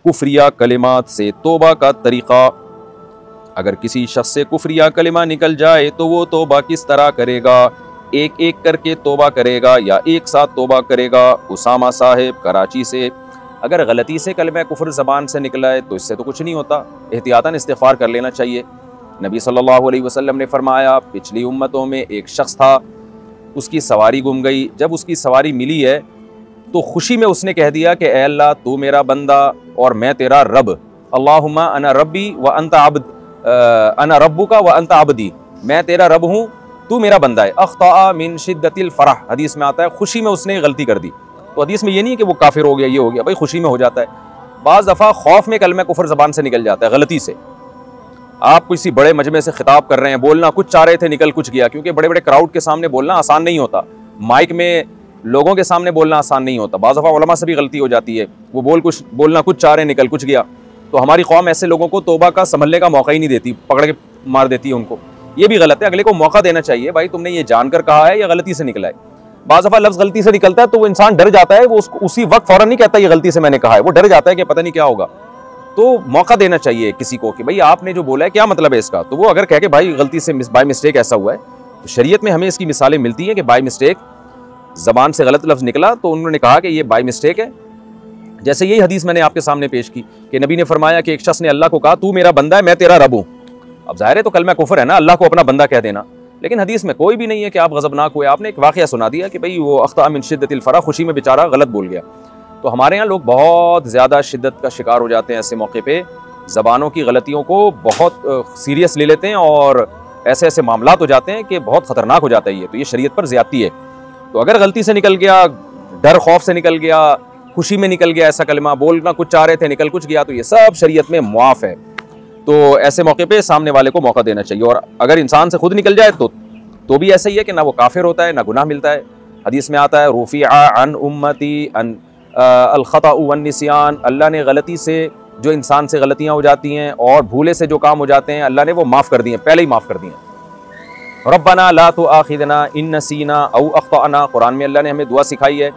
कुफ्रिया कलिमात से तौबा का तरीक़ा। अगर किसी शख्स से कुफ्रिया कलिमा निकल जाए तो वो तौबा किस तरह करेगा? एक एक करके तौबा करेगा या एक साथ तौबा करेगा? उसामा साहिब कराची से। अगर गलती से कलिमा कुफ्र ज़बान से निकला है तो इससे तो कुछ नहीं होता, एहतियातन इस्तिग़फ़ार कर लेना चाहिए। नबी सल्लल्लाहु अलैहि वसल्लम ने फरमाया, पिछली उम्मतों में एक शख्स था, उसकी सवारी गुम गई। जब उसकी सवारी मिली है तो खुशी में उसने कह दिया कि ए अल्लाह, तू मेरा बंदा और मैं तेरा रब। अल्लाहुम्मा अना रब्बी व अंत अब्द, अना रब्बुका व अंत अब्दी, मैं तेरा रब हूँ, तू मेरा बंदा है। अख्ता मिन शिद्दतिल फरह, हदीस में आता है खुशी में उसने गलती कर दी। तो हदीस में ये नहीं है कि वो काफिर हो गया, ये हो गया, भाई खुशी में हो जाता है। बाज़ दफ़ा खौफ में कलमा कुफ्र ज़बान से निकल जाता है गलती से। आप किसी बड़े मजमे से खिताब कर रहे हैं, बोलना कुछ चाह रहे थे, निकल कुछ गया, क्योंकि बड़े बड़े क्राउड के सामने बोलना आसान नहीं होता, माइक में लोगों के सामने बोलना आसान नहीं होता। बाज़ दफ़ा उलमा से भी गलती हो जाती है, वो बोलना कुछ चाह रहे, निकल कुछ गया। तो हमारी कौम ऐसे लोगों को तौबा का संभलने का मौका ही नहीं देती, पकड़ के मार देती है उनको। ये भी गलत है, अगले को मौका देना चाहिए, भाई तुमने ये जानकर कहा है या गलती से निकला है। बाज़ दफ़ा लफ्ज़ गलती से निकलता है तो वो इंसान डर जाता है, वो उसी वक्त फ़ौरन नहीं कहता ये गलती से मैंने कहा है, वो डर जाता है कि पता नहीं क्या होगा। तो मौका देना चाहिए किसी को कि भाई आपने जो बोला है क्या मतलब है इसका। तो वो अगर कह के भाई गलती से बाय मिस्टेक ऐसा हुआ है, तो शरीयत में हमें इसकी मिसालें मिलती हैं कि बाय मिस्टेक ज़बान से गलत लफ्ज़ निकला तो उन्होंने कहा कि ये बाय मिस्टेक है। जैसे यही हदीस मैंने आपके सामने पेश की कि नबी ने फरमाया कि एक शख्स ने अल्लाह को कहा, तू मेरा बंदा है, मैं तेरा रब हूँ। अब ज़ाहिर है तो कलमा कुफ्र है ना, अल्लाह को अपना बंदा कह देना। लेकिन हदीस में कोई भी नहीं है कि आप गज़बनाक हुए, आपने एक वाक़या सुना दिया कि भाई वो अख्ता मिन शिद्दतिल फरह, खुशी में बेचारा गलत बोल गया। तो हमारे यहाँ लोग बहुत ज़्यादा शिद्दत का शिकार हो जाते हैं, ऐसे मौके पे ज़बानों की गलतियों को बहुत सीरियस ले लेते हैं और ऐसे ऐसे मामलात हो जाते हैं कि बहुत ख़तरनाक हो जाता है ये। तो ये शरीयत पर ज़्यादती है। तो अगर गलती से निकल गया, डर खौफ से निकल गया, खुशी में निकल गया, ऐसा कलमा बोलना कुछ चाह रहे थे निकल कुछ गया, तो ये सब शरीयत में मुआफ़ है। तो ऐसे मौके पे सामने वाले को मौका देना चाहिए। और अगर इंसान से खुद निकल जाए तो भी ऐसा ही है कि ना वो काफिर होता है ना गुनाह मिलता है। हदीस में आता है, रुफ़िअ अन उम्मती अन अल ख़ता वन निस्यान, अल्लाह ने गलती से जो इंसान से गलतियाँ हो जाती हैं और भूले से जो काम हो जाते हैं, अल्लाह ने वो माफ़ कर दिए, पहले ही माफ़ कर दिए। रब्बना ला तुआखिज़ना इन नसीना औ अख्तअना, कुरान में अल्लाह ने हमें दुआ सिखाई है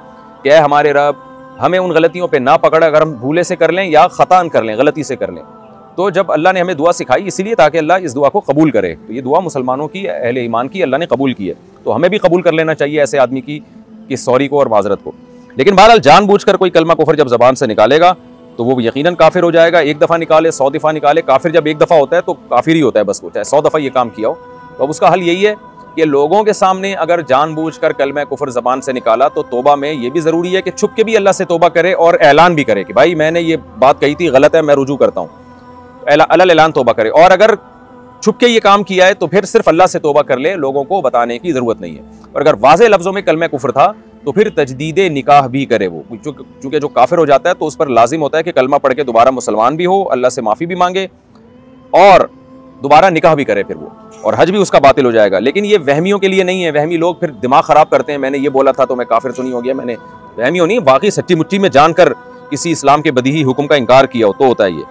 कि ऐ हमारे रब, हमें उन गलतियों पे ना पकड़ अगर हम भूले से कर लें या ख़तान कर लें, गलती से कर लें। तो जब अल्लाह ने हमें दुआ सिखाई इसीलिए ताकि अल्लाह इस दुआ को कबूल करे। तो ये दुआ मुसलमानों की, अहले ईमान की, अल्लाह ने कबूल की है, तो हमें भी कबूल कर लेना चाहिए ऐसे आदमी की सॉरी को और माजरत को। लेकिन बहरहाल जानबूझकर कोई कलमा कुफ्र जब ज़बान से निकालेगा तो वो यकीनन काफिर हो जाएगा। एक दफ़ा निकाले 100 दफ़ा निकाले, काफिर जब एक दफ़ा होता है तो काफिर ही होता है बस, वो चाहे 100 दफ़ा ये काम किया हो। तो अब उसका हल यही है कि लोगों के सामने अगर जानबूझकर कलमा कुफ्र ज़बान से निकाला तो तौबा में ये भी ज़रूरी है कि छुप के भी अल्लाह से तौबा करे और ऐलान भी करे कि भाई मैंने ये बात कही थी, गलत है, मैं रुजू करता हूँ, अल्लाह ऐलान तौबा करे। और अगर छुप के ये काम किया है तो फिर सिर्फ अल्लाह से तौबा कर ले, लोगों को बताने की ज़रूरत नहीं है। और अगर वाज़े लफ्ज़ों में कलमा कुफ्र था तो फिर तजदीद निकाह भी करे वो, चूँकि जो काफिर हो जाता है तो उस पर लाजिम होता है कि कलमा पढ़ के दोबारा मुसलमान भी हो, अल्लाह से माफ़ी भी मांगे और दोबारा निकाह भी करे फिर वो, और हज भी उसका बातिल हो जाएगा। लेकिन ये वहमियों के लिए नहीं है, वहमी लोग फिर दिमाग ख़राब करते हैं, मैंने ये बोला था तो मैं काफिर तो नहीं हो गया, मैंने वहमियों नहीं, वाकई सच्ची मुच्ची में जानकर किसी इस्लाम के बदीही हुक्म का इनकार किया हो तो होता है ये।